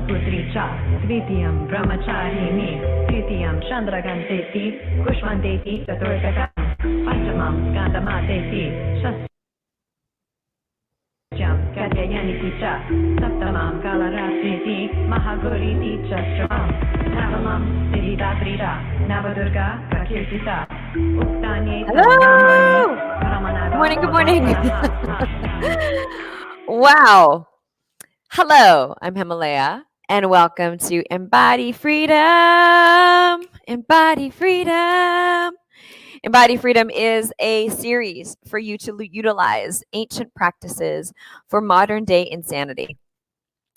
Putri cha, Dvitiyam Brahmacharini, Tritiyam Chandraganteti, Kushmandeti, Chaturthakam, Panchamam Skandamateti, Shastyam Kadyayaniti cha, Saptamam Kalaratriti, Mahaguriti Chastramam, Navamam Siddhidatrita, Navadurga Prakirtita, Uktanye Hello! Good morning. Wow. Hello, I'm Himalaya, and welcome to Embody Freedom. Embody Freedom. Embody Freedom is a series for you to utilize ancient practices for modern day insanity.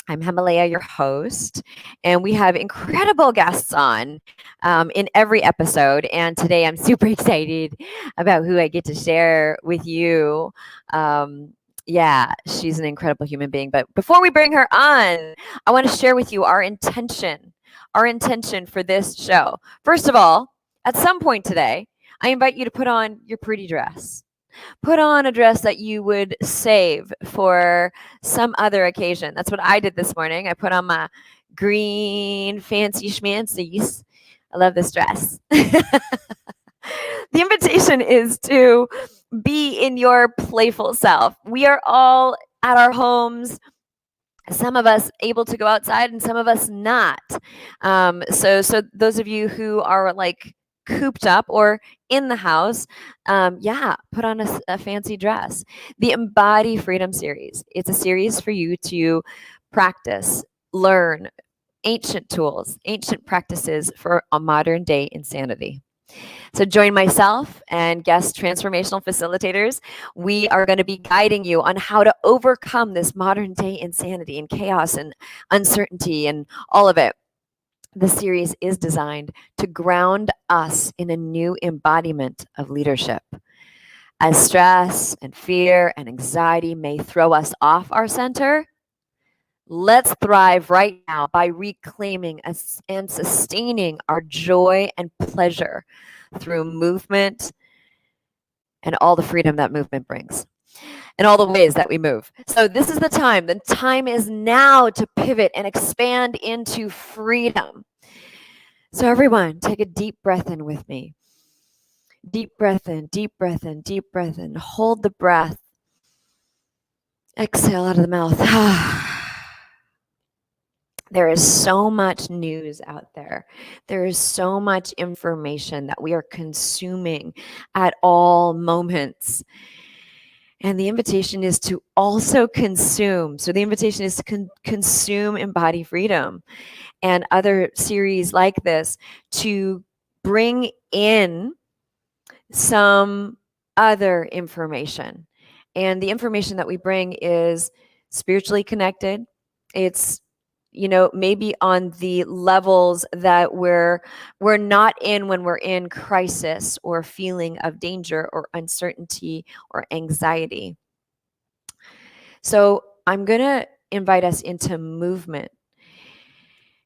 I'm Himalaya, your host, and we have incredible guests on in every episode. And today I'm super excited about who I get to share with you. Yeah, she's an incredible human being. But before we bring her on, I want to share with you our intention for this show. First of all, at some point today, I invite you to put on your pretty dress. Put on a dress that you would save for some other occasion. That's what I did this morning. I put on my green fancy schmancies. I love this dress. The invitation is to be in your playful self. We are all at our homes, some of us able to go outside and some of us not. So those of you who are like cooped up or in the house, put on a fancy dress. The Embody Freedom series. It's a series for you to practice, learn ancient tools, ancient practices for a modern day insanity. So join myself and guest transformational facilitators. We are going to be guiding you on how to overcome this modern day insanity and chaos and uncertainty and all of it. The series is designed to ground us in a new embodiment of leadership. As stress and fear and anxiety may throw us off our center, let's thrive right now by reclaiming and sustaining our joy and pleasure through movement and all the freedom that movement brings and all the ways that we move. So this is the time. The time is now to pivot and expand into freedom. So everyone, take a deep breath in with me. Deep breath in, deep breath in, deep breath in. Hold the breath. Exhale out of the mouth. There is so much news out there. There is so much information that we are consuming at all moments. And the invitation is to also consume. So the invitation is to consume Embody Freedom and other series like this to bring in some other information. And the information that we bring is spiritually connected. It's maybe on the levels that we're not in when we're in crisis or feeling of danger or uncertainty or anxiety. So I'm going to invite us into movement.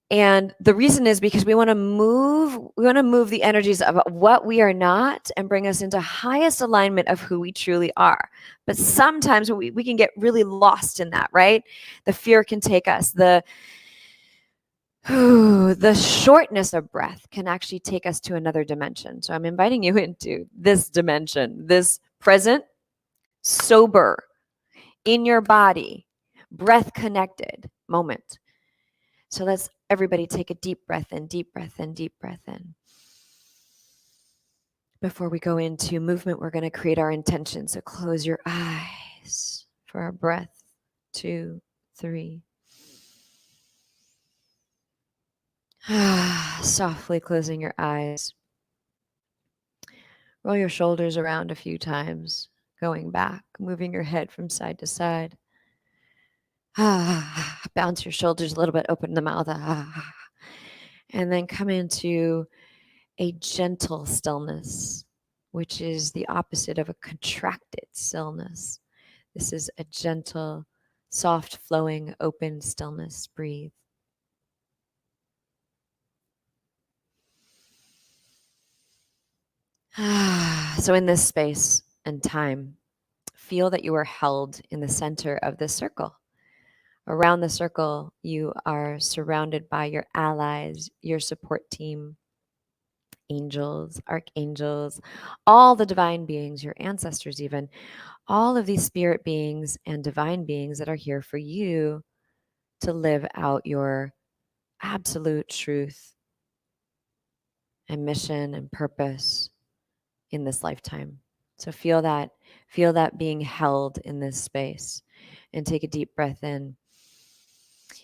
And the reason is because we want to move the energies of what we are not and bring us into highest alignment of who we truly are. But sometimes we can get really lost in that, right? The fear can take us. The shortness of breath can actually take us to another dimension. So I'm inviting you into this dimension, this present, sober, in your body, breath connected moment. So let's everybody take a deep breath in, deep breath in, deep breath in. Before we go into movement, we're going to create our intention. So close your eyes for our breath. 2, 3. Softly closing your eyes. Roll your shoulders around a few times, going back, moving your head from side to side. Bounce your shoulders a little bit, open the mouth. And then come into a gentle stillness, which is the opposite of a contracted stillness. This is a gentle, soft, flowing, open stillness. Breathe. So in this space and time, feel that you are held in the center of this circle. Around the circle, you are surrounded by your allies, your support team, angels, archangels, all the divine beings, your ancestors even, all of these spirit beings and divine beings that are here for you to live out your absolute truth and mission and purpose in this lifetime. So feel that being held in this space, and take a deep breath in.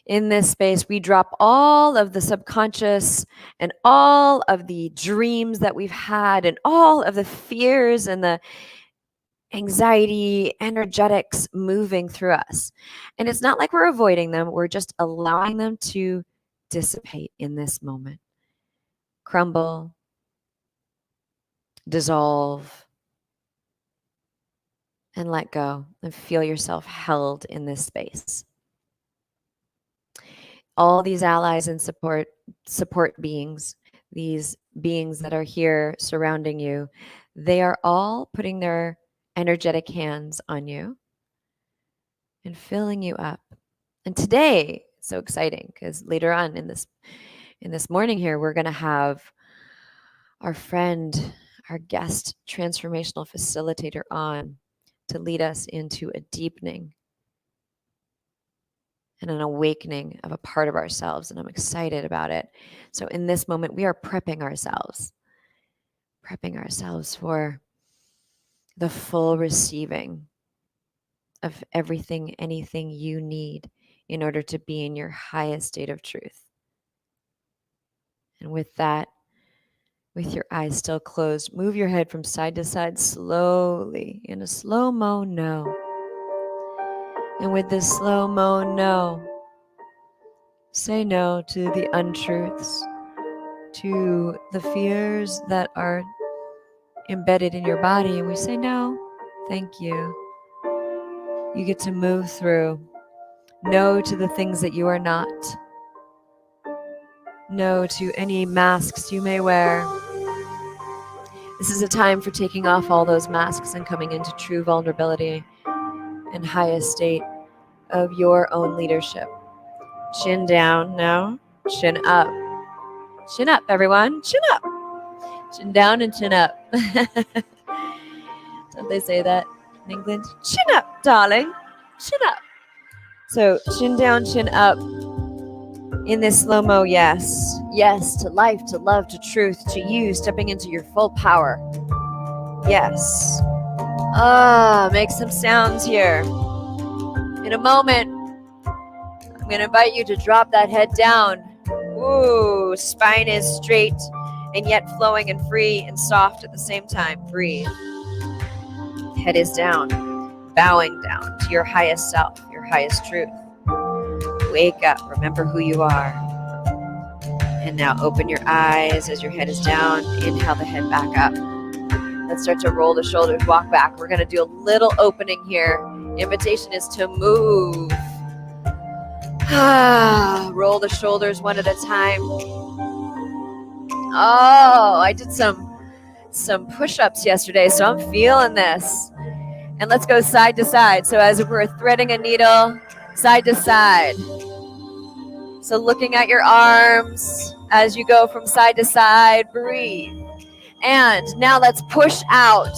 In this space, we drop all of the subconscious and all of the dreams that we've had and all of the fears and the anxiety, energetics moving through us. And it's not like we're avoiding them, we're just allowing them to dissipate in this moment. Crumble, dissolve, and let go, and feel yourself held in this space. All these allies and support beings, these beings that are here surrounding you, they are all putting their energetic hands on you and filling you up. And today, it's so exciting because later on in this morning here, we're going to have our friend, our guest transformational facilitator on to lead us into a deepening and an awakening of a part of ourselves, and I'm excited about it. So in this moment, we are prepping ourselves for the full receiving of everything, anything you need in order to be in your highest state of truth. And with that, with your eyes still closed, move your head from side to side slowly in a slow-mo no. And with this slow-mo no, say no to the untruths, to the fears that are embedded in your body. And we say, no, thank you. You get to move through. No to the things that you are not. No to any masks you may wear. This is a time for taking off all those masks and coming into true vulnerability and highest state of your own leadership. Chin down now, chin up. Chin up, everyone, chin up. Chin down and chin up. Don't they say that in England? Chin up, darling, chin up. So chin down, chin up. In this slow-mo, yes. Yes to life, to love, to truth, to you stepping into your full power. Yes. Make some sounds here. In a moment, I'm going to invite you to drop that head down. Ooh, spine is straight and yet flowing and free and soft at the same time. Breathe. Head is down, bowing down to your highest self, your highest truth. Wake up, remember who you are. And now open your eyes as your head is down. Inhale the head back up. Let's start to roll the shoulders, walk back. We're going to do a little opening here. Invitation is to move. Roll the shoulders one at a time. Oh, I did some push-ups yesterday, so I'm feeling this. And let's go side to side. So as if we're threading a needle, side to side. So looking at your arms as you go from side to side, breathe. And now let's push out.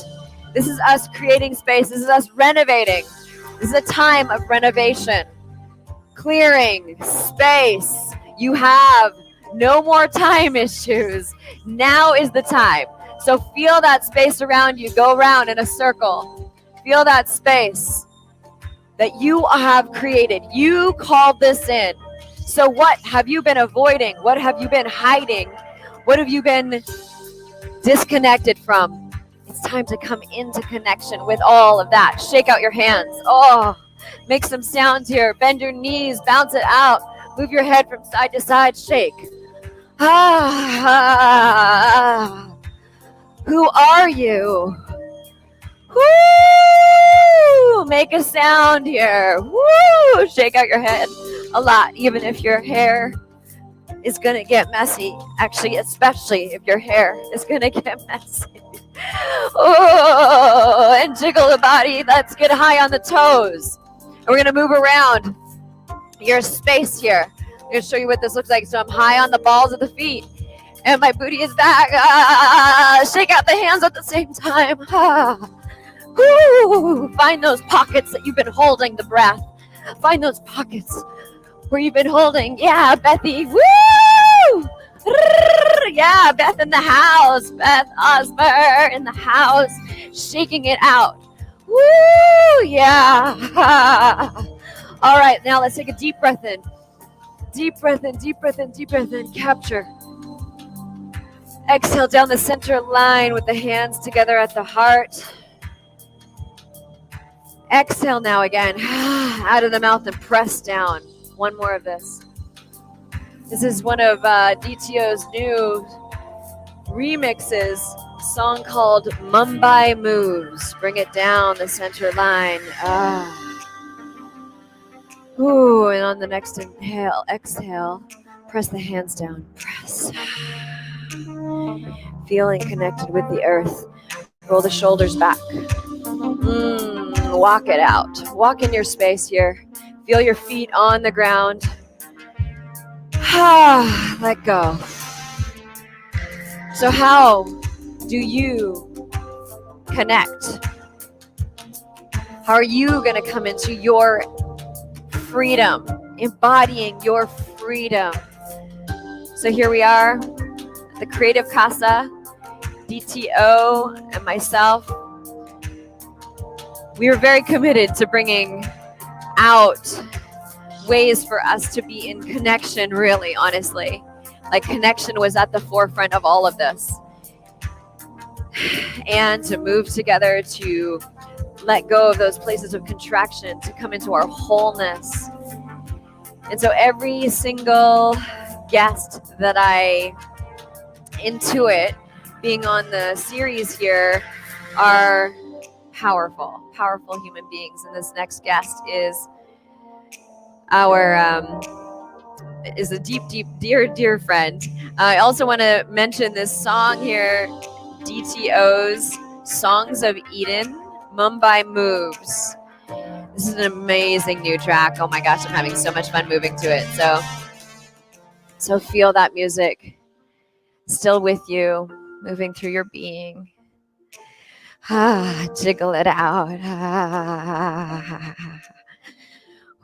This is us creating space. This is us renovating. This is a time of renovation. Clearing space. You have no more time issues. Now is the time. So feel that space around you. Go around in a circle. Feel that space that you have created. You called this in. So what have you been avoiding? What have you been hiding? What have you been disconnected from? It's time to come into connection with all of that. Shake out your hands. Oh, make some sounds here. Bend your knees. Bounce it out. Move your head from side to side. Shake. Who are you? Woo! Make a sound here. Woo! Shake out your head a lot, even if your hair is going to get messy. Actually, especially if your hair is going to get messy. Oh, and jiggle the body. Let's get high on the toes. And we're going to move around. your space here. I'm going to show you what this looks like. So I'm high on the balls of the feet, and my booty is back. Shake out the hands at the same time. Woo. Find those pockets that you've been holding the breath. Find those pockets where you've been holding. Yeah, Bethy. Woo! Yeah, Beth in the house. Beth Osmer in the house. Shaking it out. Woo! Yeah. All right, now let's take a deep breath in. Deep breath in, deep breath in, deep breath in. Capture. Exhale down the center line with the hands together at the heart. Exhale now again. Out of the mouth and press down. One more of this. This is one of DTO's new remixes, a song called Mumbai Moves. Bring it down the center line. Ooh, and on the next inhale, exhale, press the hands down. Press. Feeling connected with the earth. Roll the shoulders back. Walk it out. Walk in your space here. Feel your feet on the ground. Let go. So how do you connect? How are you going to come into your freedom, embodying your freedom? So here we are, the Creative Casa, DTO and myself. We were very committed to bringing out ways for us to be in connection, really, honestly. Like, connection was at the forefront of all of this. And to move together, to let go of those places of contraction, to come into our wholeness. And so every single guest that I intuit being on the series here are powerful human beings. And this next guest is is a deep, dear friend. I also want to mention this song here, DTO's Songs of Eden, Mumbai Moves. This is an amazing new track. Oh my gosh, I'm having so much fun moving to it. So feel that music still with you, moving through your being. Jiggle it out.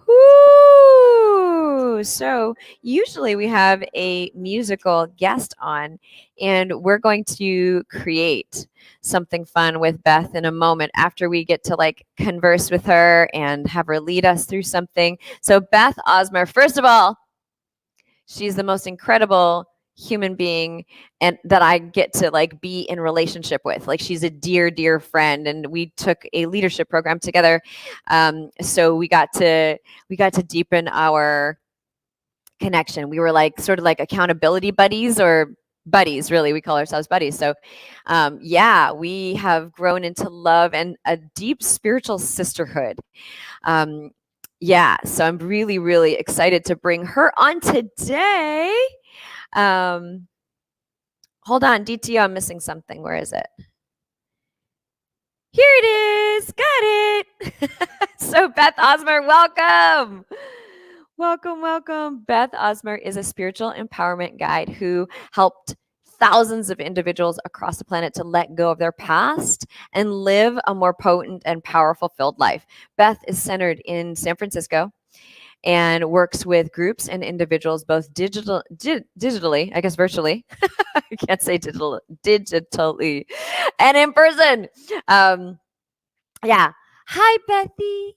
Woo! So usually we have a musical guest on, and we're going to create something fun with Beth in a moment after we get to like converse with her and have her lead us through something. So Beth Osmer, first of all, she's the most incredible human being and that I get to like be in relationship with. Like, she's a dear friend, and we took a leadership program together. So we got to deepen our connection. We were like sort of like accountability buddies, or buddies, really. We call ourselves buddies. So yeah, we have grown into love and a deep spiritual sisterhood. Yeah, so I'm really excited to bring her on today. Hold on, DTO, I'm missing something. Where is it? Here it is. Got it. So Beth Osmer, welcome. Welcome. Beth Osmer is a spiritual empowerment guide who helped thousands of individuals across the planet to let go of their past and live a more potent and powerful filled life. Beth is centered in San Francisco and works with groups and individuals both digitally, I guess virtually. I can't say digitally, and in person. Yeah. Hi, Bethy.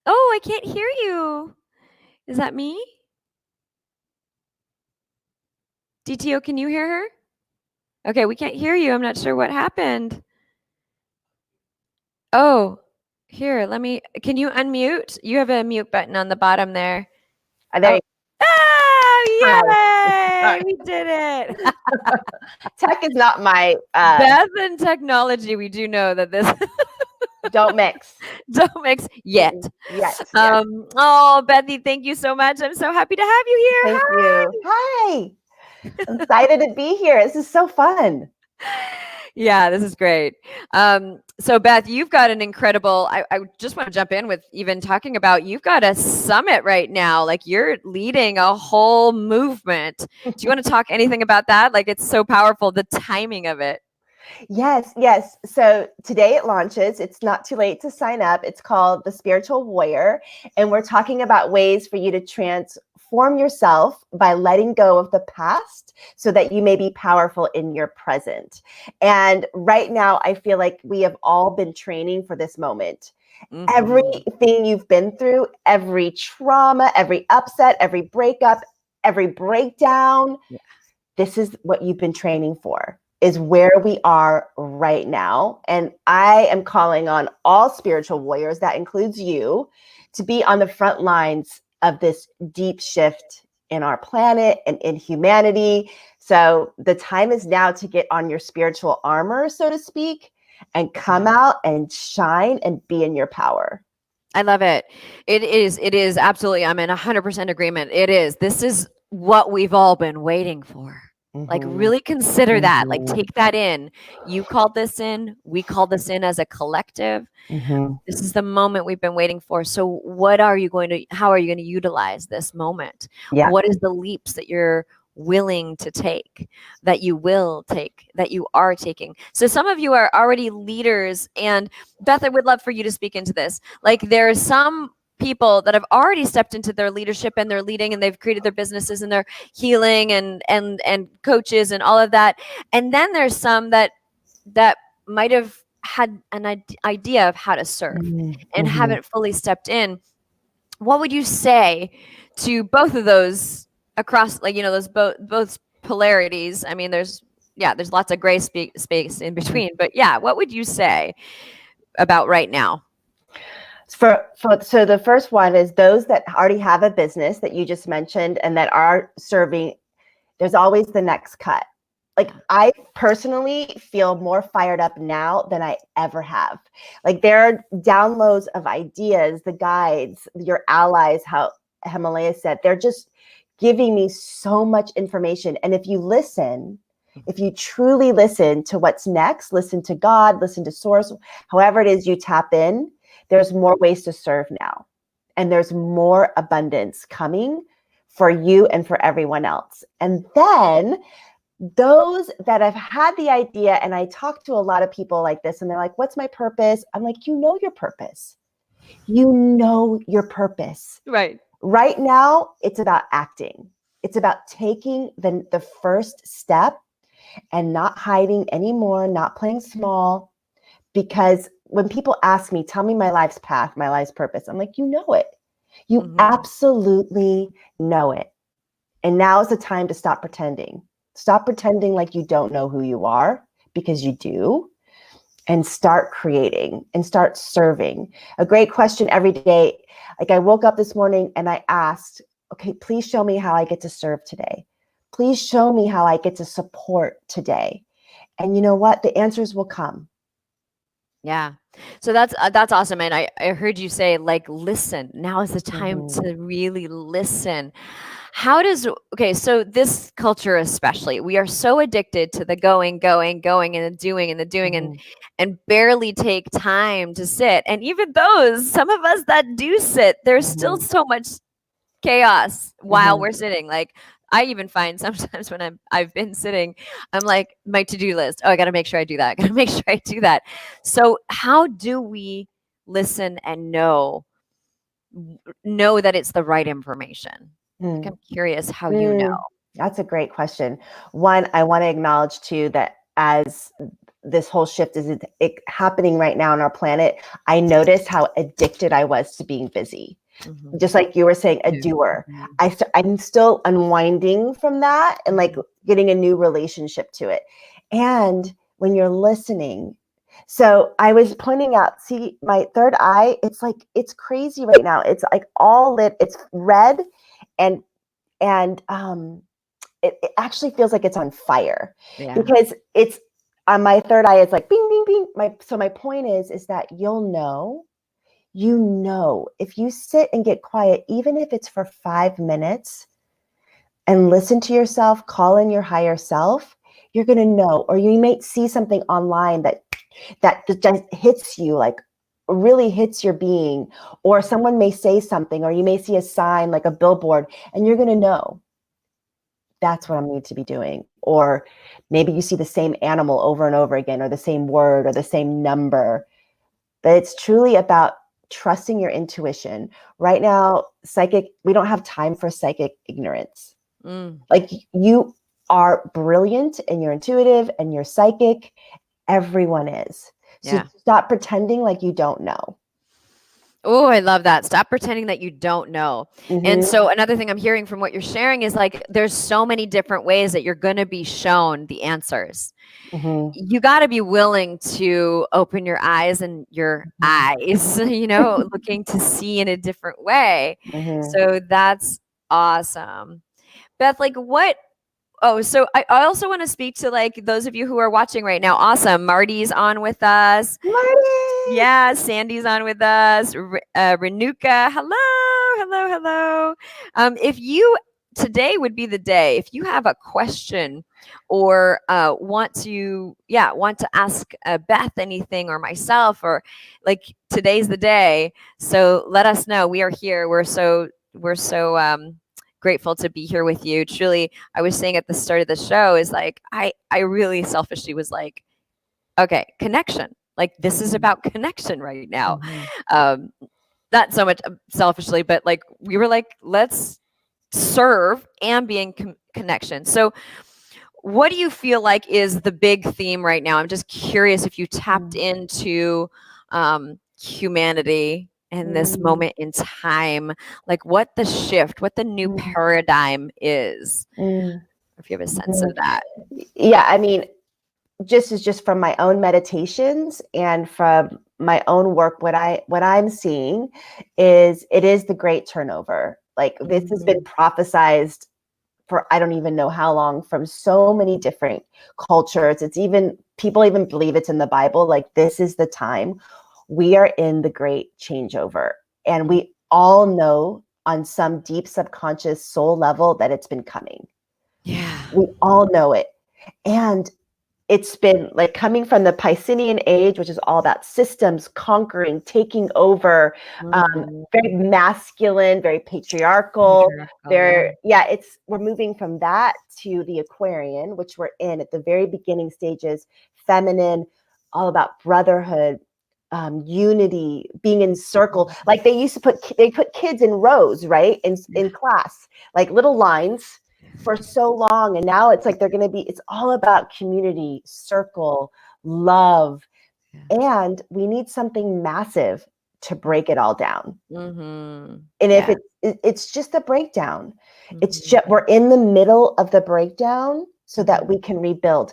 Oh, I can't hear you. Is that me? DTO, can you hear her? Okay, we can't hear you. I'm not sure what happened. Oh, here, can you unmute? You have a mute button on the bottom there. There you yay! We did it. Tech is not my Beth and technology, we do know that this don't mix yet. Yes. Oh, Bethy, thank you so much. I'm so happy to have you here. Thank you. Hi. I'm excited to be here. This is so fun. Yeah, this is great. So Beth, you've got an incredible, I just want to jump in with even talking about, you've got a summit right now. Like you're leading a whole movement. Do you want to talk anything about that? Like it's so powerful, the timing of it. Yes, yes. So today it launches. It's not too late to sign up. It's called The Spiritual Warrior. And we're talking about ways for you to transform yourself by letting go of the past so that you may be powerful in your present. And right now, I feel like we have all been training for this moment. Mhm. Everything you've been through, every trauma, every upset, every breakup, every breakdown, Yeah. this is what you've been training for, is where we are right now. And I am calling on all spiritual warriors, that includes you, to be on the front lines of this deep shift in our planet and in humanity. So the time is now to get on your spiritual armor, so to speak, and come out and shine and be in your power. I love it. It is absolutely, I'm in 100% agreement. It is. This is what we've all been waiting for. Like Mhm. really consider that, like Mhm. take that in. You called this in, we called this in as a collective. Mhm. This is the moment we've been waiting for. So what are you going to, how are you going to utilize this moment? Yeah. What is the leaps that you're willing to take, that you will take, that you are taking? So some of you are already leaders, and Beth, I would love for you to speak into this. Like there are some people that have already stepped into their leadership and they're leading and they've created their businesses and they're healing and coaches and all of that. And then there's some that might have had an idea of how to serve and Mhm. haven't fully stepped in. What would you say to both of those across, like, you know, those both polarities? I mean, there's lots of gray space in between, but yeah, what would you say about right now? So the first one is those that already have a business that you just mentioned and that are serving. There's always the next cut. Like I personally feel more fired up now than I ever have. Like there are downloads of ideas, the guides, your allies, how Himalaya said, they're just giving me so much information. And if you listen, if you truly listen to what's next, listen to God, listen to source, however it is you tap in, there's more ways to serve now. And there's more abundance coming for you and for everyone else. And then those that have had the idea, and I talk to a lot of people like this, and they're like, what's my purpose? I'm like, you know your purpose. You know your purpose. Right. Right now, it's about acting. It's about taking the first step and not hiding anymore, not playing small. Because when people ask me, tell me my life's path, my life's purpose, I'm like, you know it. You absolutely know it. And now is the time to stop pretending. Stop pretending like you don't know who you are, because you do, and start creating and start serving. A great question every day. Like I woke up this morning and I asked, okay, please show me how I get to serve today. Please show me how I get to support today. And you know what? The answers will come. Yeah. So that's awesome. And I heard you say, like, listen, now is the time to really listen. How does, okay, so this culture especially, we are so addicted to the going, and the doing and the doing and barely take time to sit. And even those, some of us that do sit, there's still so much chaos while we're sitting. Like I even find sometimes when I've been sitting, I'm like, my to-do list. Oh, I got to make sure I do that. I got to make sure I do that. So how do we listen and know that it's the right information? Like, I'm curious how you know. That's a great question. One, I want to acknowledge too that as this whole shift is happening right now on our planet, I noticed how addicted I was to being busy. Just like you were saying, a doer. I'm still unwinding from that and like getting a new relationship to it. And when you're listening, so I was pointing out, see my third eye, it's crazy right now. It's like all lit, it's red and it actually feels like it's on fire because it's on my third eye. It's like bing, bing, bing. So my point is that you'll know, if you sit and get quiet, even if it's for 5 minutes and listen to yourself, call in your higher self, you're going to know. Or you may see something online that just hits you, like really hits your being, or someone may say something, or you may see a sign like a billboard, and you're going to know that's what I need to be doing. Or maybe you see the same animal over and over again, or the same word, or the same number. But it's truly about trusting your intuition. Right now, we don't have time for psychic ignorance. Like, you are brilliant and you're intuitive and you're psychic. Everyone is. So stop pretending like you don't know. Oh, I love that. Stop pretending that you don't know. And so another thing I'm hearing from what you're sharing is like, there's so many different ways that you're going to be shown the answers. You got to be willing to open your eyes and your eyes, looking to see in a different way. So that's awesome. Beth, like so I also want to speak to like those of you who are watching right now. Awesome. Marty's on with us. Marty! Yeah, Sandy's on with us. Renuka, hello. Today would be the day, if you have a question or want to ask Beth anything, or myself, or like, today's the day. So let us know. We are here. We're so grateful to be here with you. Truly, I was saying at the start of the show is like, I really selfishly was like, okay, connection. Like, this is about connection right now. Not so much selfishly, but like, we were like, let's serve and be in connection. So what do you feel like is the big theme right now? I'm just curious if you tapped into humanity in this moment in time, like what the shift, what the new paradigm is, if you have a sense of that. Yeah, I mean, just from my own meditations and from my own work, what I'm seeing is it is the great turnover. Like, this has been prophesized for I don't even know how long, from so many different cultures. People even believe it's in the Bible. Like, this is the time. We are in the great changeover, and we all know on some deep subconscious soul level that it's been coming. Yeah, we all know it. And it's been like coming from the Piscean age, which is all about systems, conquering, taking over, very masculine, very patriarchal. We're moving from that to the Aquarian, which we're in at the very beginning stages, feminine, all about brotherhood, unity, being in circle. Like, they used to put kids in rows, right? In class, like little lines, for so long, and now it's like it's all about community, circle, love, and we need something massive to break it all down. And if it's just a breakdown, it's just we're in the middle of the breakdown so that we can rebuild.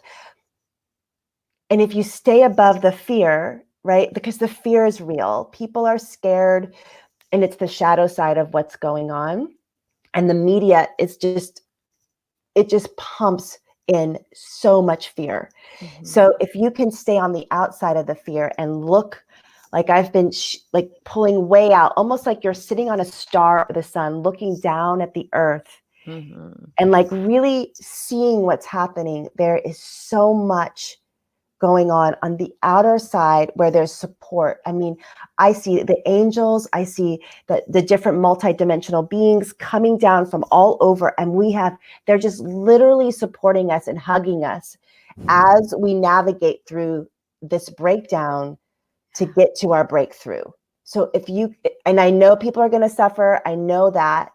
And if you stay above the fear, right, because the fear is real, people are scared, and it's the shadow side of what's going on, and the media is it just pumps in so much fear. So if you can stay on the outside of the fear and look, like I've been like pulling way out, almost like you're sitting on a star or the sun, looking down at the earth, and like really seeing what's happening. There is so much going on the outer side where there's support. I mean, I see the angels, I see the different multidimensional beings coming down from all over, and they're just literally supporting us and hugging us as we navigate through this breakdown to get to our breakthrough. So and I know people are going to suffer, I know that,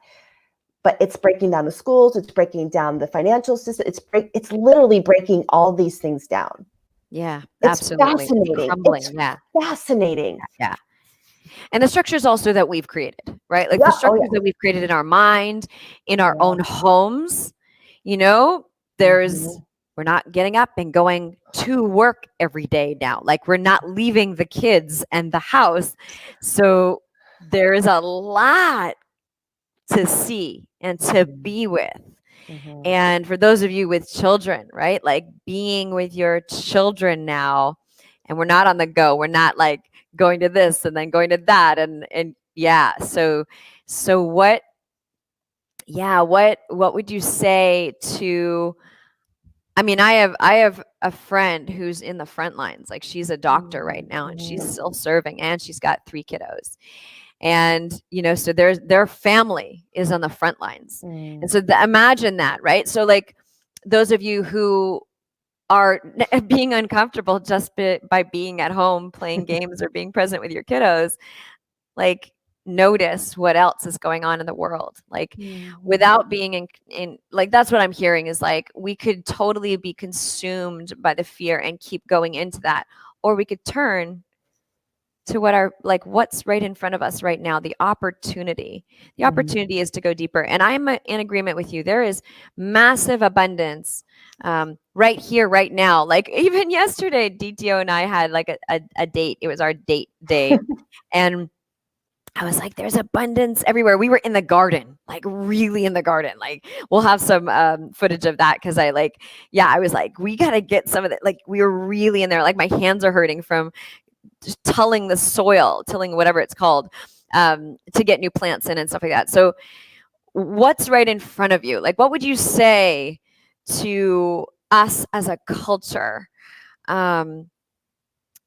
but it's breaking down the schools, it's breaking down the financial system, it's literally breaking all these things down. Yeah, it's absolutely. Fascinating. Crumbling, it's fascinating. Yeah. And the structures also that we've created, right? Like the structures that we've created in our mind, in our own homes, we're not getting up and going to work every day now. Like, we're not leaving the kids and the house. So there is a lot to see and to be with. And for those of you with children, right? Like, being with your children now, and we're not on the go. We're not like going to this and then going to that. And yeah. So what would you say to I mean, I have a friend who's in the front lines. Like she's a doctor right now and she's Mhm. still serving and she's got 3 kiddos. And, so their family is on the front lines. And so imagine that, right? So like those of you who are being uncomfortable just by being at home playing games or being present with your kiddos, like notice what else is going on in the world, like without being in like that's what I'm hearing is like we could totally be consumed by the fear and keep going into that, or we could turn to what's right in front of us right now, the opportunity is to go deeper. And I'm in agreement with you. There is massive abundance right here right now. Like even yesterday DTO and I had like a date. It was our date day and I was like, there's abundance everywhere. We were in the garden, like really in the garden. Like we'll have some footage of that because I was like, we got to get some of that. Like we were really in there. Like my hands are hurting from just tilling the soil, tilling whatever it's called, to get new plants in and stuff like that. So what's right in front of you? Like what would you say to us as a culture?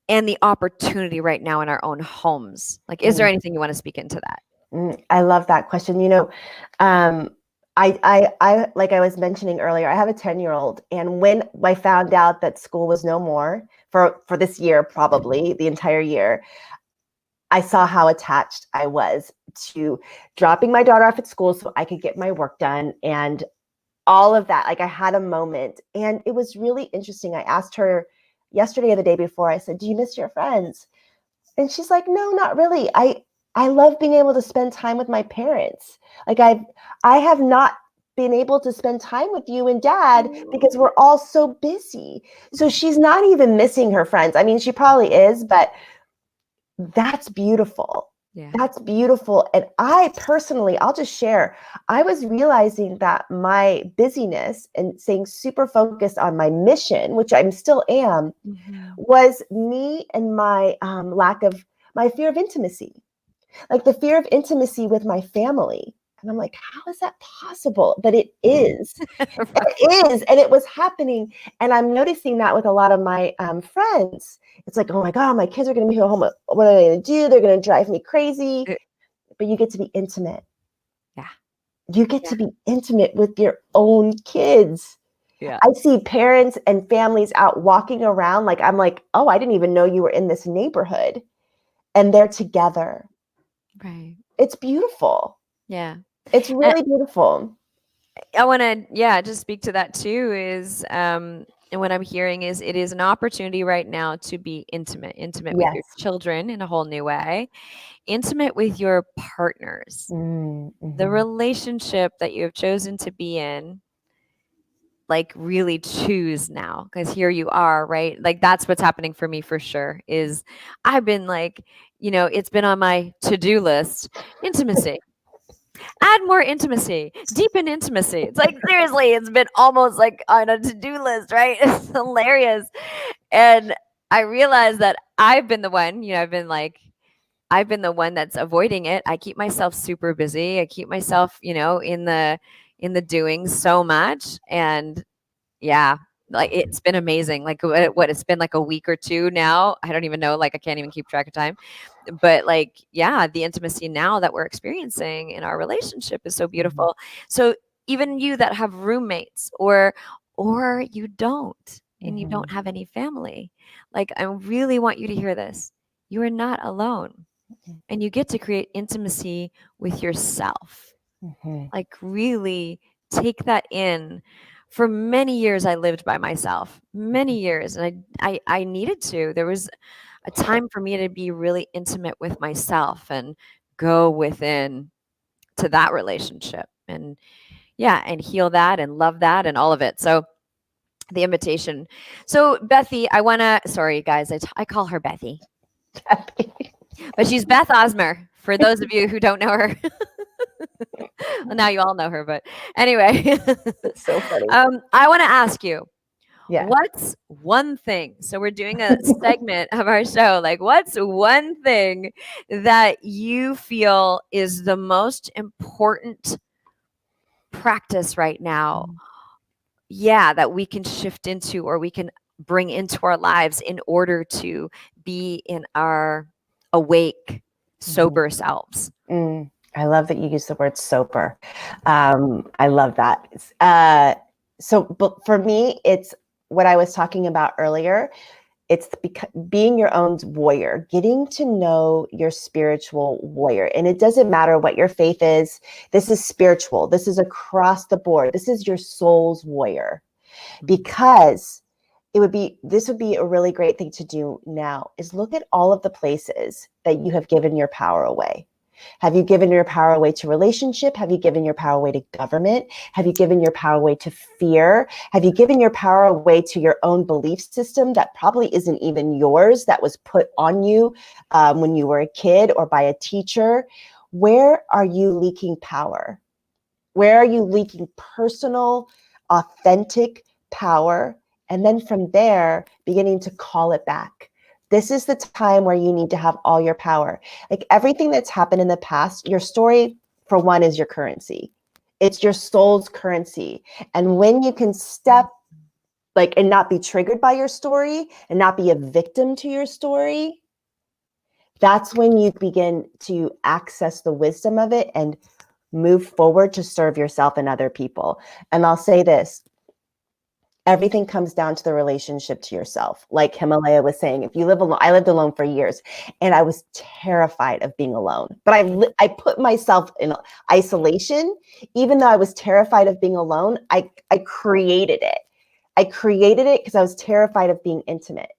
And the opportunity right now in our own homes? Like, is there anything you want to speak into that? I love that question. I like I was mentioning earlier, I have a 10-year-old, and when I found out that school was no more for this year, probably the entire year, I saw how attached I was to dropping my daughter off at school so I could get my work done and all of that. Like I had a moment, and it was really interesting. I asked her yesterday or the day before, I said, do you miss your friends? And she's like, no, not really. I love being able to spend time with my parents. Like I have not been able to spend time with you and dad because we're all so busy. So she's not even missing her friends. I mean, she probably is, but that's beautiful. Yeah. That's beautiful. And I personally, I'll just share, I was realizing that my busyness and staying super focused on my mission, which I'm still am, was me and my my fear of intimacy, like the fear of intimacy with my family. And I'm like, how is that possible? But it is. It is. And it was happening. And I'm noticing that with a lot of my friends. It's like, oh my God, my kids are going to be home. What are they going to do? They're going to drive me crazy. But you get to be intimate. Yeah. You get to be intimate with your own kids. Yeah. I see parents and families out walking around. Like, I'm like, oh, I didn't even know you were in this neighborhood. And they're together. Right. It's beautiful. Yeah. It's really beautiful. I want to, just speak to that too is, and what I'm hearing is it is an opportunity right now to be intimate with your children in a whole new way, intimate with your partners, the relationship that you have chosen to be in, like really choose now, because here you are, right? Like that's what's happening for me for sure is I've been like, it's been on my to-do list, intimacy. Add more intimacy, deepen intimacy. It's like, seriously, it's been almost like on a to-do list, right? It's hilarious. And I realized that I've been the one, I've been the one that's avoiding it. I keep myself super busy. I keep myself, in the doing so much. And yeah, like it's been amazing. Like what it's been like a week or two now. I don't even know, like I can't even keep track of time. But like, yeah, the intimacy now that we're experiencing in our relationship is so beautiful. So even you that have roommates or you don't, and you don't have any family, like I really want you to hear this. You are not alone. And you get to create intimacy with yourself. Like really take that in. For many years I lived by myself, many years, and I needed to. There was a time for me to be really intimate with myself and go within to that relationship and and heal that and love that and all of it. So the invitation. So Bethy, sorry guys, I call her Bethy. But she's Beth Osmer, for those of you who don't know her. Well, now you all know her, but anyway. It's so funny. I want to ask you, Yeah. what's one thing? So we're doing a segment of our show. Like, what's one thing that you feel is the most important practice right now that we can shift into, or we can bring into our lives in order to be in our awake, sober selves. I love that you use the word sober. I love that. But for me, it's what I was talking about earlier. It's being your own warrior, getting to know your spiritual warrior. And it doesn't matter what your faith is. This is spiritual. This is across the board. This is your soul's warrior. Because this would be a really great thing to do now, is look at all of the places that you have given your power away. Have you given your power away to relationship? Have you given your power away to government? Have you given your power away to fear? Have you given your power away to your own belief system that probably isn't even yours, that was put on you when you were a kid or by a teacher? Where are you leaking power? Where are you leaking personal, authentic power? And then from there, beginning to call it back. This is the time where you need to have all your power. Like everything that's happened in the past, your story, for one, is your currency. It's your soul's currency. And when you can step and not be triggered by your story and not be a victim to your story, that's when you begin to access the wisdom of it and move forward to serve yourself and other people. And I'll say this. Everything comes down to the relationship to yourself. Like Himalaya was saying, if you live alone, I lived alone for years and I was terrified of being alone. But I put myself in isolation. Even though I was terrified of being alone, I created it. I created it because I was terrified of being intimate.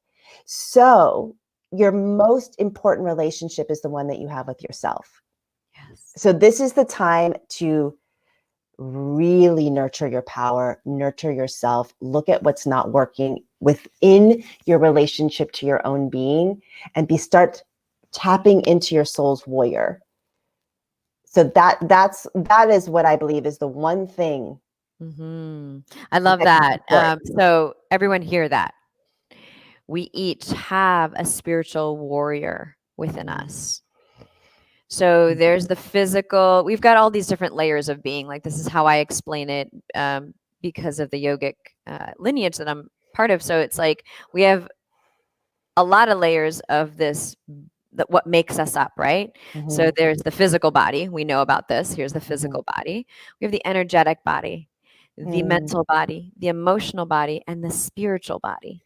So your most important relationship is the one that you have with yourself. Yes. So this is the time to really nurture your power, nurture yourself, look at what's not working within your relationship to your own being, and start tapping into your soul's warrior. So that is what I believe is the one thing. I love that. So everyone hear that. We each have a spiritual warrior within us. So there's the physical, we've got all these different layers of being. Like, this is how I explain it because of the yogic lineage that I'm part of. So it's like we have a lot of layers of this, what makes us up, right? So there's the physical body. We know about this. Here's the physical body. We have the energetic body, the mental body, the emotional body, and the spiritual body.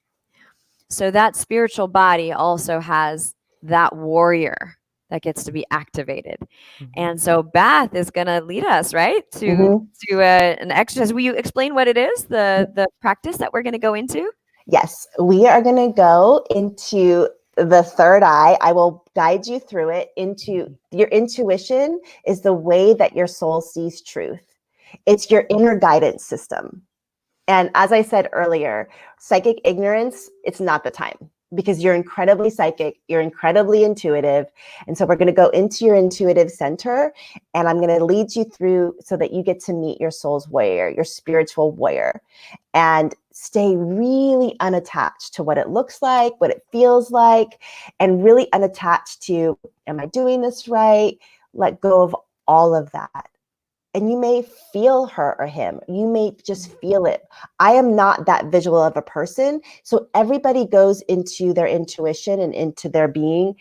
So that spiritual body also has that warrior that gets to be activated. And so Beth is going to lead us, right, to an exercise. Will you explain what it is, the practice that we're going to go into? Yes, we are going to go into the third eye. I will guide you through it. Into your intuition is the way that your soul sees truth. It's your inner guidance system. And as I said earlier, psychic ignorance, it's not the time, because you're incredibly psychic, you're incredibly intuitive. And so we're going to go into your intuitive center, and I'm going to lead you through so that you get to meet your soul's warrior, your spiritual warrior, and stay really unattached to what it looks like, what it feels like, and really unattached to, am I doing this right? Let go of all of that. And you may feel her or him. You may just feel it. I am not that visual of a person. So everybody goes into their intuition and into their being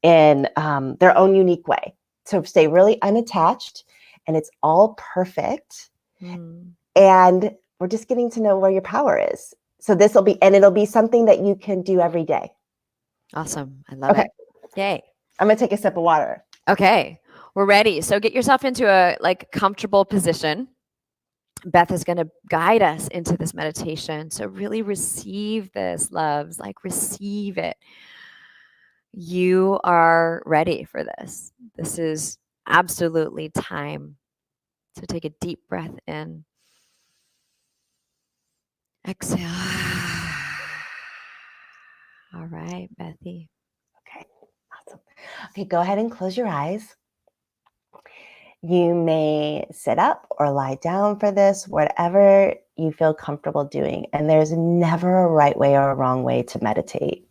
in their own unique way. So stay really unattached, and it's all perfect. And we're just getting to know where your power is. So this will be, and it'll be something that you can do every day. Awesome. I love it. Yay. I'm going to take a sip of water. Okay. We're ready. So get yourself into a comfortable position. Beth is going to guide us into this meditation. So really receive this, loves, receive it. You are ready for this. This is absolutely time. So take a deep breath in. Exhale. All right, Bethy. Okay, awesome. Okay, go ahead and close your eyes. You may sit up or lie down for this, whatever you feel comfortable doing. And there's never a right way or a wrong way to meditate.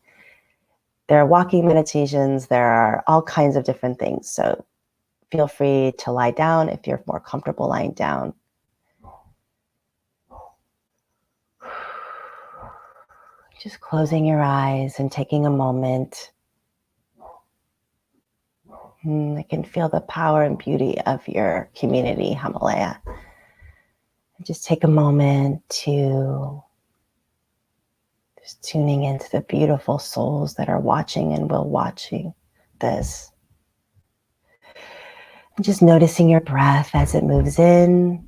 There are walking meditations. There are all kinds of different things. So feel free to lie down if you're more comfortable lying down. Just closing your eyes and taking a moment. I can feel the power and beauty of your community, Himalaya. Just take a moment to just tuning into the beautiful souls that are watching and will watching this. And just noticing your breath as it moves in.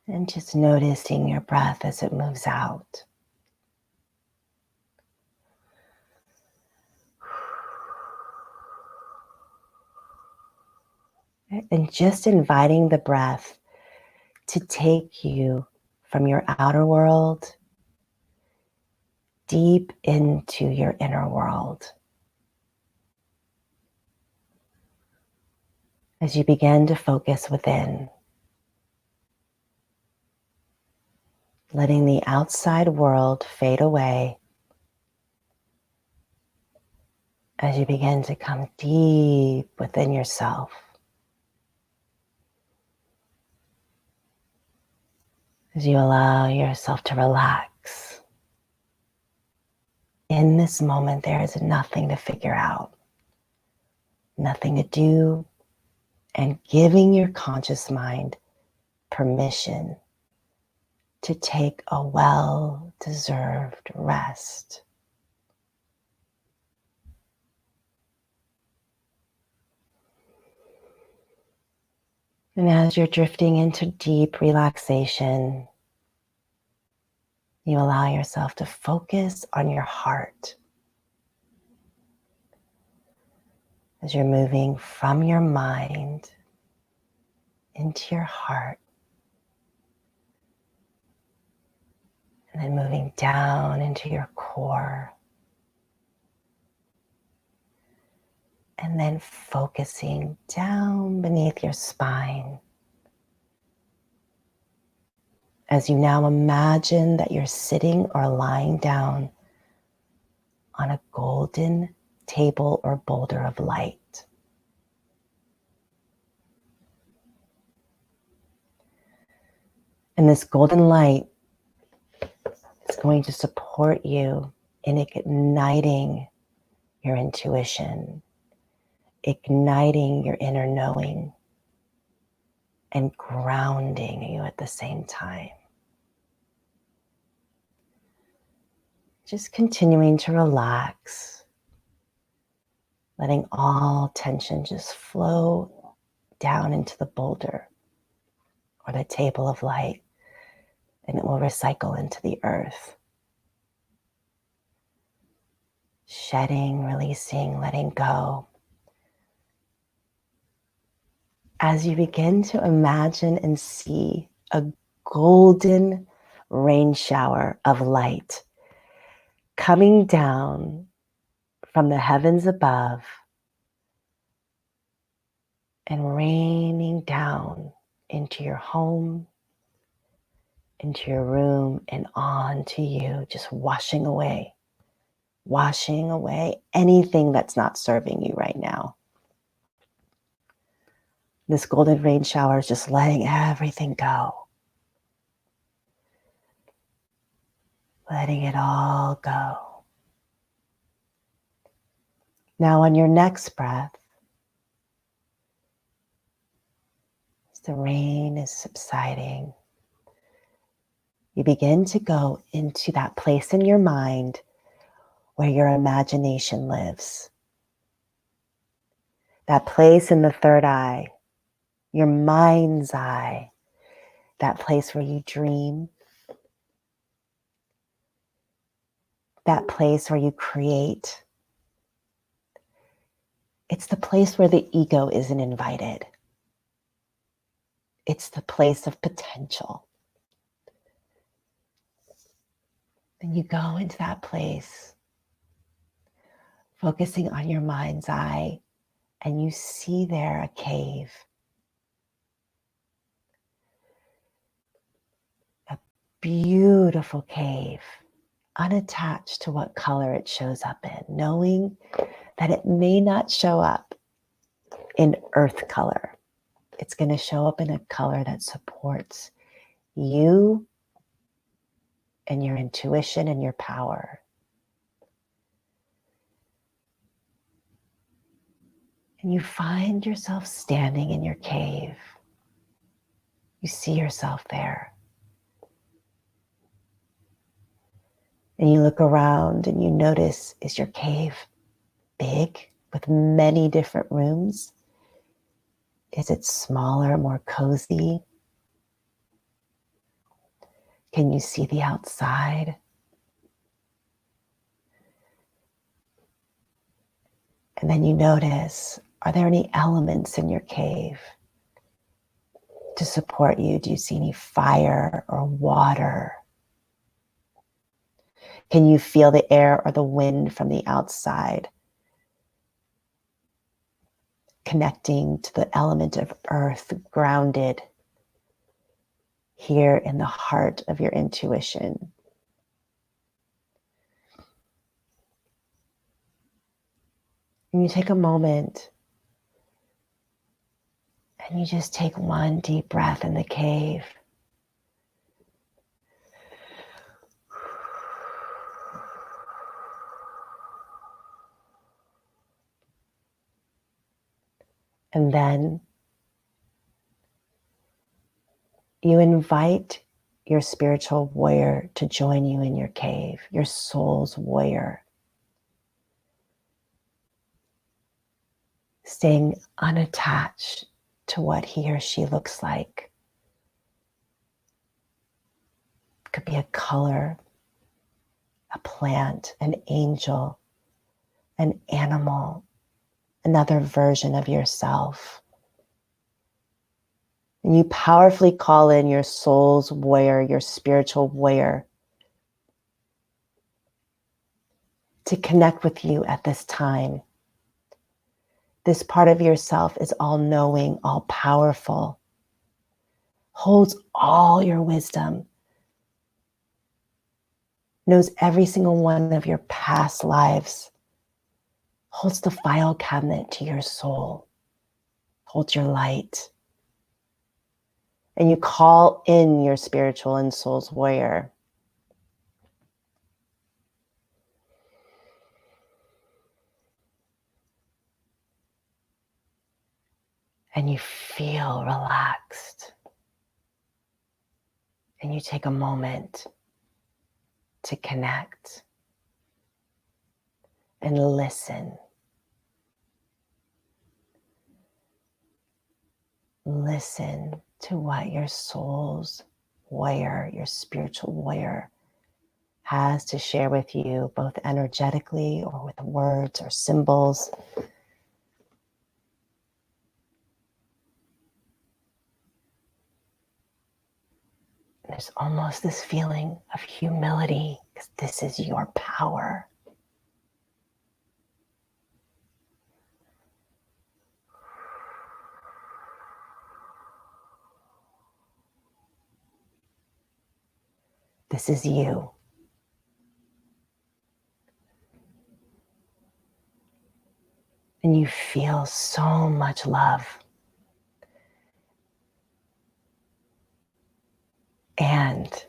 And just noticing your breath as it moves out. And just inviting the breath to take you from your outer world deep into your inner world. As you begin to focus within, letting the outside world fade away as you begin to come deep within yourself. As you allow yourself to relax. In this moment, there is nothing to figure out, nothing to do, and giving your conscious mind permission to take a well-deserved rest. And as you're drifting into deep relaxation, you allow yourself to focus on your heart. As you're moving from your mind into your heart, and then moving down into your core, and then focusing down beneath your spine. As you now imagine that you're sitting or lying down on a golden table or boulder of light. And this golden light is going to support you in igniting your intuition, igniting your inner knowing, and grounding you at the same time. Just continuing to relax, letting all tension just flow down into the boulder or the table of light, and it will recycle into the earth. Shedding, releasing, letting go. As you begin to imagine and see a golden rain shower of light coming down from the heavens above and raining down into your home, into your room, and onto you, just washing away anything that's not serving you right now. This golden rain shower is just letting everything go. Letting it all go. Now on your next breath, as the rain is subsiding, you begin to go into that place in your mind where your imagination lives. That place in the third eye, your mind's eye, that place where you dream, that place where you create. It's the place where the ego isn't invited. It's the place of potential. Then you go into that place, focusing on your mind's eye, and you see there a cave. A beautiful cave, unattached to what color it shows up in, knowing that it may not show up in earth color. It's going to show up in a color that supports you and your intuition and your power. And you find yourself standing in your cave. You see yourself there. And you look around and you notice, is your cave big with many different rooms? Is it smaller, more cozy? Can you see the outside? And then you notice, are there any elements in your cave to support you? Do you see any fire or water? Can you feel the air or the wind from the outside connecting to the element of earth, grounded here in the heart of your intuition? And you take a moment and you just take one deep breath in the cave. And then you invite your spiritual warrior to join you in your cave, your soul's warrior. Staying unattached to what he or she looks like. It could be a color, a plant, an angel, an animal, another version of yourself. And you powerfully call in your soul's warrior, your spiritual warrior, to connect with you at this time. This part of yourself is all-knowing, all-powerful, holds all your wisdom, knows every single one of your past lives, holds the file cabinet to your soul, holds your light. And you call in your spiritual and soul's warrior. And you feel relaxed. And you take a moment to connect and listen. Listen to what your soul's warrior, your spiritual warrior, has to share with you, both energetically or with words or symbols. There's almost this feeling of humility, because this is your power. This is you. And you feel so much love. And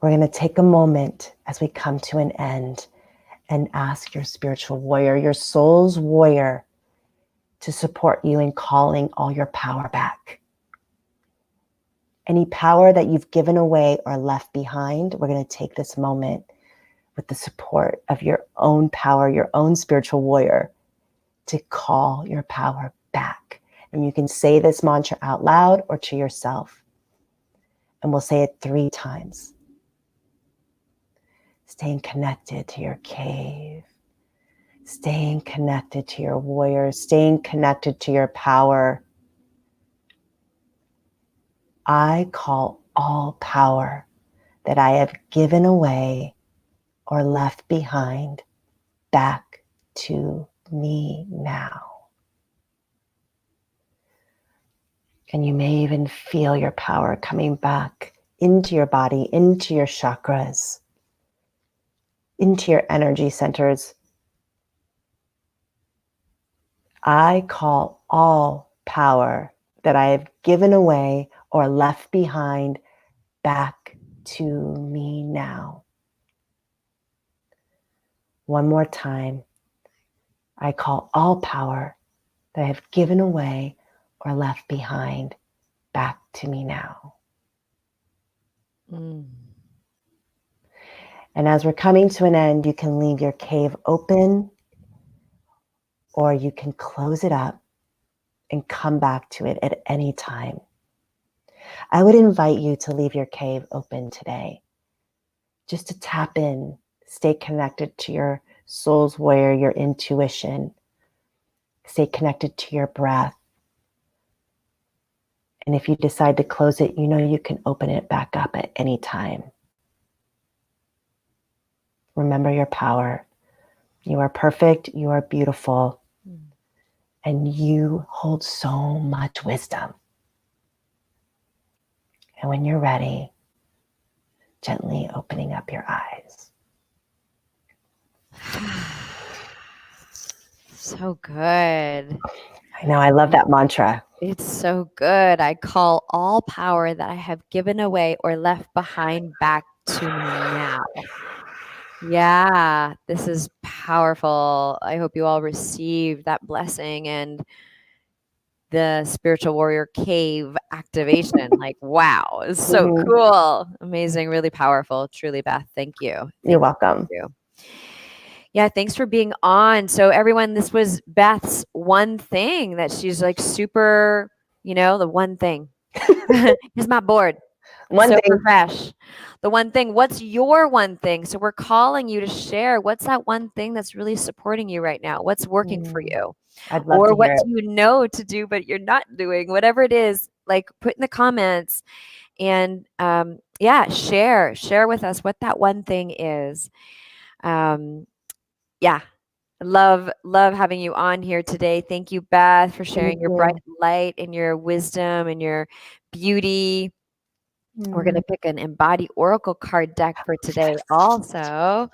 we're going to take a moment as we come to an end and ask your spiritual warrior, your soul's warrior, to support you in calling all your power back. Any power that you've given away or left behind, we're going to take this moment with the support of your own power, your own spiritual warrior, to call your power back. And you can say this mantra out loud or to yourself. And we'll say it 3 times. Staying connected to your cave. Staying connected to your warrior. Staying connected to your power. I call all power that I have given away or left behind back to me now. And you may even feel your power coming back into your body, into your chakras, into your energy centers. I call all power that I have given away or left behind back to me now. One more time. I call all power that I have given away or left behind back to me now. Mm. And as we're coming to an end, you can leave your cave open or you can close it up and come back to it at any time. I would invite you to leave your cave open today, just to tap in, stay connected to your soul's warrior, your intuition, stay connected to your breath. And if you decide to close it, you know you can open it back up at any time. Remember your power. You are perfect, you are beautiful, and you hold so much wisdom. And when you're ready, gently opening up your eyes. So good. I know, I love that mantra. It's so good. I call all power that I have given away or left behind back to me now. Yeah, this is powerful. I hope you all receive that blessing and the spiritual warrior cave activation. Like, wow, it's so cool. Amazing, really powerful. Truly, Beth. Thank you. You're welcome. Thank you. Yeah, thanks for being on. So everyone, this was Beth's one thing that she's like super, the one thing. Here's my board. One so thing. Fresh. The one thing. What's your one thing? So we're calling you to share. What's that one thing that's really supporting you right now? What's working for you? I'd love Or to what hear it. do you know to do but you're not doing? Whatever it is, like put in the comments and share with us what that one thing is. Love having you on here today. Thank you, Beth, for sharing your bright light and your wisdom and your beauty. We're going to pick an Embody Oracle card deck for today also.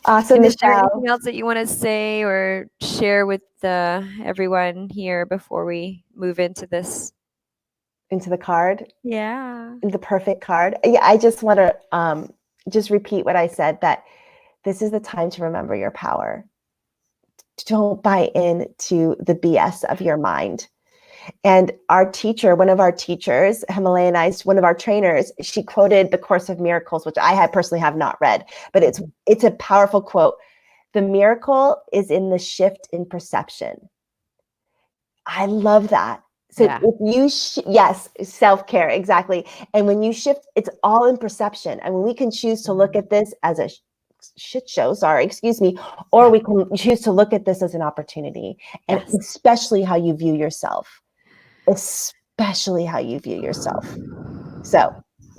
Awesome, Is there Michelle. anything else that you want to say or share with everyone here before we move into this? Into the card? Yeah. The perfect card. Yeah, I just want to just repeat what I said, that this is the time to remember your power. Don't buy into the BS of your mind. And our teacher, one of our teachers, Himalaya and I, one of our trainers, she quoted the Course of Miracles, which I personally have not read, but it's a powerful quote. The miracle is in the shift in perception. I love that. So if you, yes, self-care, exactly. And when you shift, it's all in perception. And when we can choose to look at this as a shit show, or we can choose to look at this as an opportunity, and especially how you view yourself. So,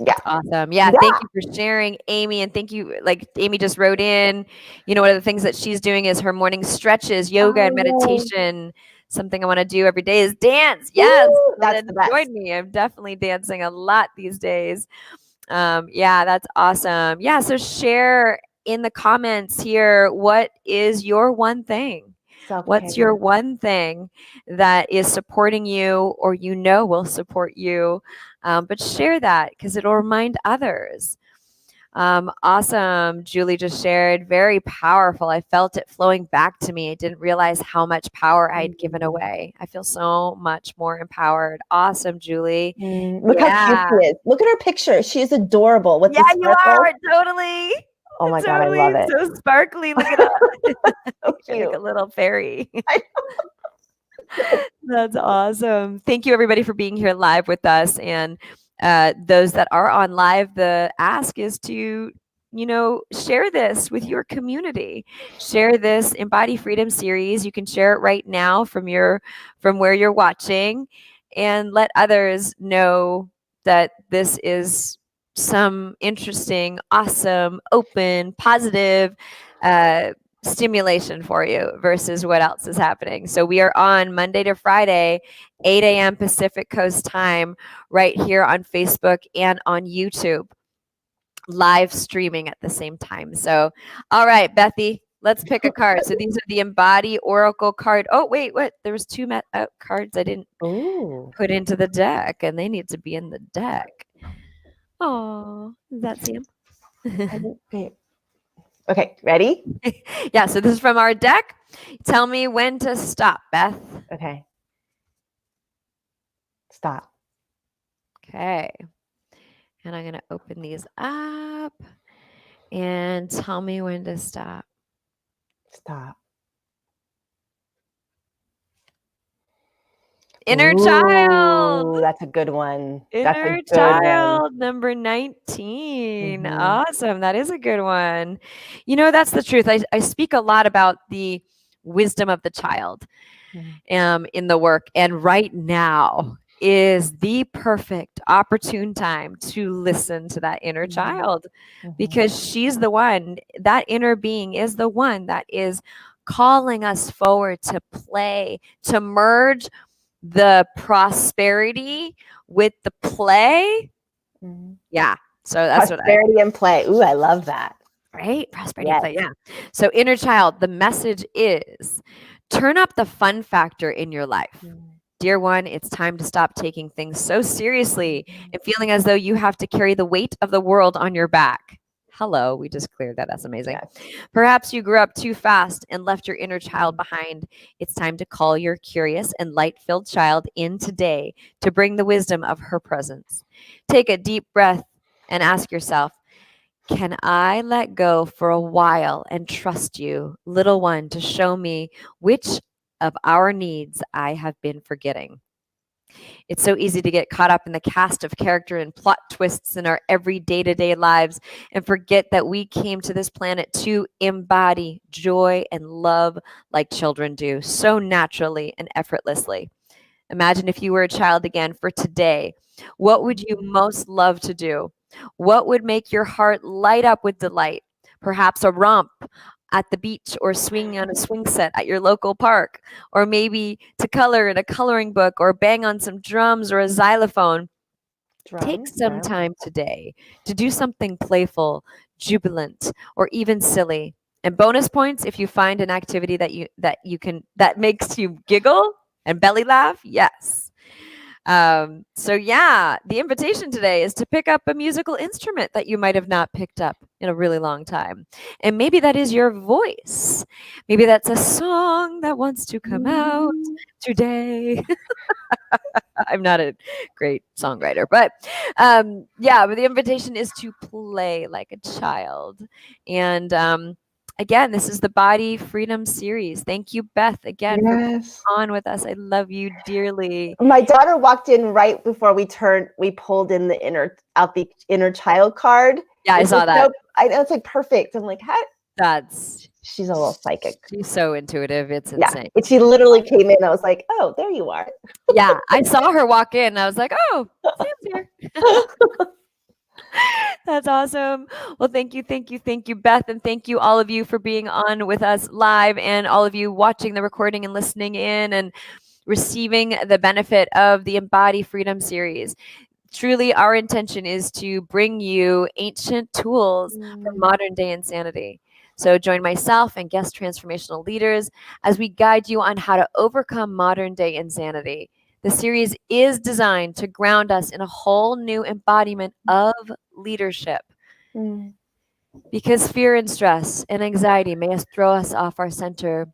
yeah. Awesome. Yeah. Thank you for sharing, Amy. And thank you. Like Amy just wrote in, one of the things that she's doing is her morning stretches, yoga and meditation. Something I want to do every day is dance. Yes. Woo, that's the best. Join me. I'm definitely dancing a lot these days. That's awesome. Yeah. So share in the comments here, what is your one thing? Self-care. What's your one thing that is supporting you or will support you? But share that because it'll remind others. Awesome. Julie just shared. Very powerful. I felt it flowing back to me. I didn't realize how much power I had given away. I feel so much more empowered. Awesome, Julie. Look how cute she is. Look at her picture. She is adorable. With the you are. Totally. Oh my God, I love it. So sparkly. Look at that. So cute. Like a little fairy. That's awesome. Thank you, everybody, for being here live with us. And those that are on live, the ask is to, share this with your community. Share this Embody Freedom series. You can share it right now from where you're watching, and let others know that this is some interesting, awesome, open, positive stimulation for you versus what else is happening. So we are on Monday to Friday, 8 a.m. Pacific Coast time, right here on Facebook and on YouTube, live streaming at the same time. So, all right, Bethy, Let's pick a card. So these are the Embody Oracle card. Oh, wait, what? There was two cards I didn't Ooh. put into the deck, and they need to be in the deck. Oh, does that see them? Okay, ready? Yeah, so this is from our deck. Tell me when to stop, Beth. Okay. Stop. Okay. And I'm going to open these up and tell me when to stop. Stop. Inner child. Ooh, that's a good one. That's a Inner good child, number 19. Mhm. Awesome. That is a good one. You know, that's the truth. I speak a lot about the wisdom of the child in the work. And right now is the perfect opportune time to listen to that inner child, because she's the one, that inner being is the one that is calling us forward to play, to merge the prosperity with the play. Yeah. So that's prosperity and play. Ooh, I love that. Right? Prosperity and play. Yeah. So inner child, the message is turn up the fun factor in your life. Dear one, it's time to stop taking things so seriously and feeling as though you have to carry the weight of the world on your back. Hello, we just cleared that. That's amazing. Yes. Perhaps you grew up too fast and left your inner child behind. It's time to call your curious and light-filled child in today to bring the wisdom of her presence. Take a deep breath and ask yourself, can I let go for a while and trust you, little one, to show me which of our needs I have been forgetting? It's so easy to get caught up in the cast of character and plot twists in our every day-to-day lives and forget that we came to this planet to embody joy and love like children do, so naturally and effortlessly. Imagine if you were a child again for today. What would you most love to do? What would make your heart light up with delight? Perhaps a romp at the beach or swinging on a swing set at your local park, or maybe to color in a coloring book or bang on some drums or a xylophone. Take some time today to do something playful, jubilant, or even silly. And bonus points if you find an activity that makes you giggle and belly laugh. Yes. So yeah, the invitation today is to pick up a musical instrument that you might have not picked up in a really long time. And maybe that is your voice. Maybe that's a song that wants to come out today. I'm not a great songwriter, but but the invitation is to play like a child. And again, this is the Body Freedom series. Thank you, Beth, again for being on with us. I love you dearly. My daughter walked in right before we pulled in the inner child card. Yeah, I saw that. I know, it's like perfect. I'm like, how? She's a little psychic. She's so intuitive. It's insane. And she literally came in. I was like, oh, there you are. Yeah, I saw her walk in. And I was like, oh, Sam's here. That's awesome. Well, thank you, Beth. And thank you, all of you, for being on with us live, and all of you watching the recording and listening in and receiving the benefit of the Embody Freedom series. Truly, our intention is to bring you ancient tools for modern day insanity. So join myself and guest transformational leaders as we guide you on how to overcome modern day insanity. The series is designed to ground us in a whole new embodiment of leadership. Because fear and stress and anxiety may throw us off our center,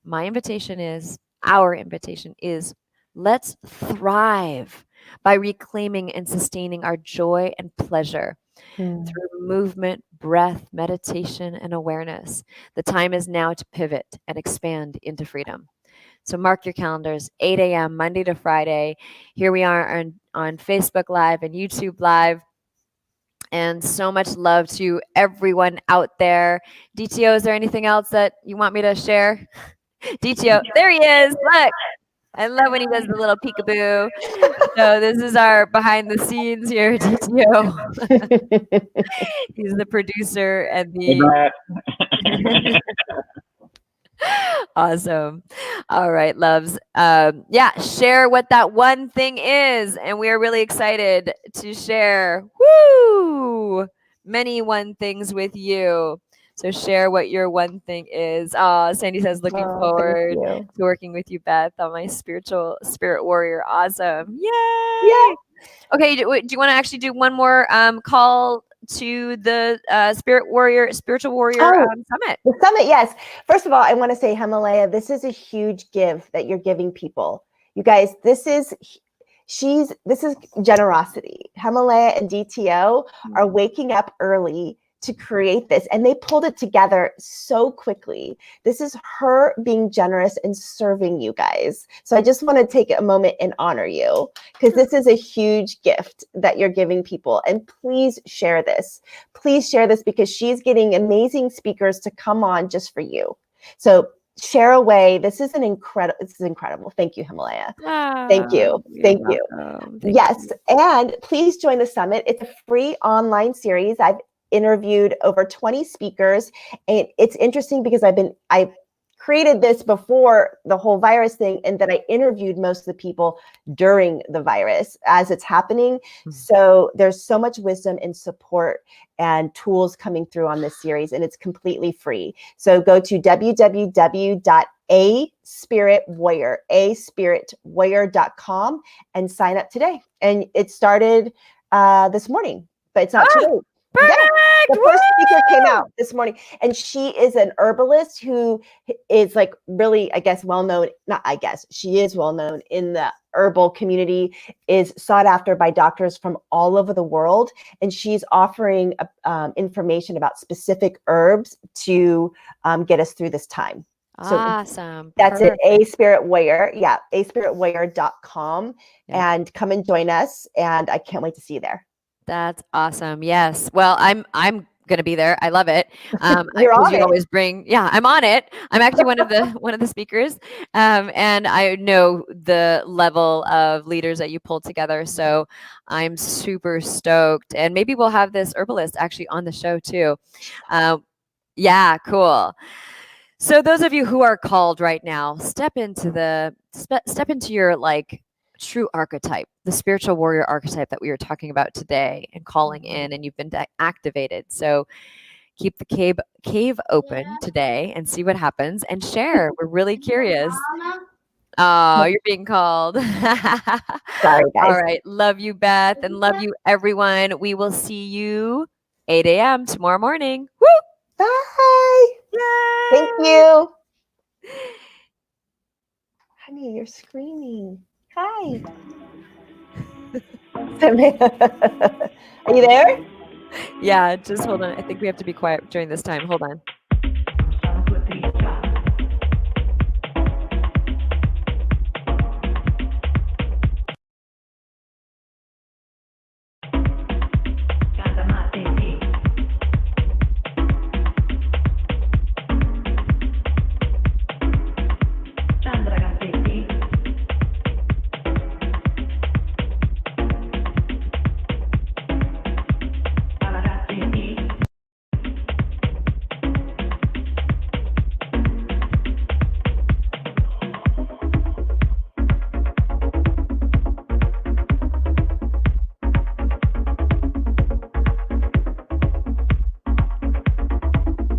our invitation is, let's thrive by reclaiming and sustaining our joy and pleasure through movement, breath, meditation, and awareness. The time is now to pivot and expand into freedom. So mark your calendars, 8 a.m. Monday to Friday. Here we are on Facebook Live and YouTube Live. And so much love to everyone out there. DTO, is there anything else that you want me to share? DTO, there he is. Look, I love when he does the little peekaboo. So this is our behind the scenes here, DTO. He's the producer and the... Awesome. All right, loves. Share what that one thing is. And we are really excited to share many one things with you. So share what your one thing is. Sandy says, looking Oh, forward thank you. to working with you, Beth, on my spiritual spirit warrior. Awesome. Yay. Yeah. Okay. Do you want to actually do one more call to the spiritual warrior Oh, summit? the summit, yes. First of all, I want to say, Himalaya, this is a huge gift that you're giving people. You guys, this is generosity. Himalaya and DTO are waking up early to create this, and they pulled it together so quickly. This is her being generous and serving you guys. So I just want to take a moment and honor you, because this is a huge gift that you're giving people. And please share this. Please share this, because she's getting amazing speakers to come on just for you. So share away. This is incredible. Thank you, Himalaya. Thank you. Thank you. Yes. And please join the summit. It's a free online series. I've interviewed over 20 speakers, and it's interesting because I created this before the whole virus thing, and then I interviewed most of the people during the virus as it's happening. So there's so much wisdom and support and tools coming through on this series, and it's completely free. So go to www.aspiritwarrior.com and sign up today. And it started this morning, but it's not too late. Perfect. Yeah, the first speaker came out this morning, and she is an herbalist who is like really, I guess, well known. Not I guess, she is well known in the herbal community, is sought after by doctors from all over the world, and she's offering information about specific herbs to get us through this time. So awesome. That's it. A Spirit Warrior. Yeah, aspiritwarrior.com, and come and join us. And I can't wait to see you there. That's awesome. Yes. Well, I'm going to be there. I love it. You're on it. Always bring. Yeah, I'm on it. I'm actually one of the speakers, and I know the level of leaders that you pulled together. So I'm super stoked, and maybe we'll have this herbalist actually on the show too. Yeah, cool. So those of you who are called right now, step into your like true archetype, the spiritual warrior archetype that we were talking about today and calling in, and you've been activated. So keep the cave open today and see what happens, and share. We're really curious. Oh, you're being called. Sorry, guys. All right. Love you, Beth, and love you, everyone. We will see you 8 a.m. tomorrow morning. Woo! Bye. Yay! Thank you. Honey, you're screaming. Hi. Are you there? Yeah, just hold on. I think we have to be quiet during this time. Hold on.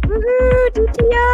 Woohoo, DTO!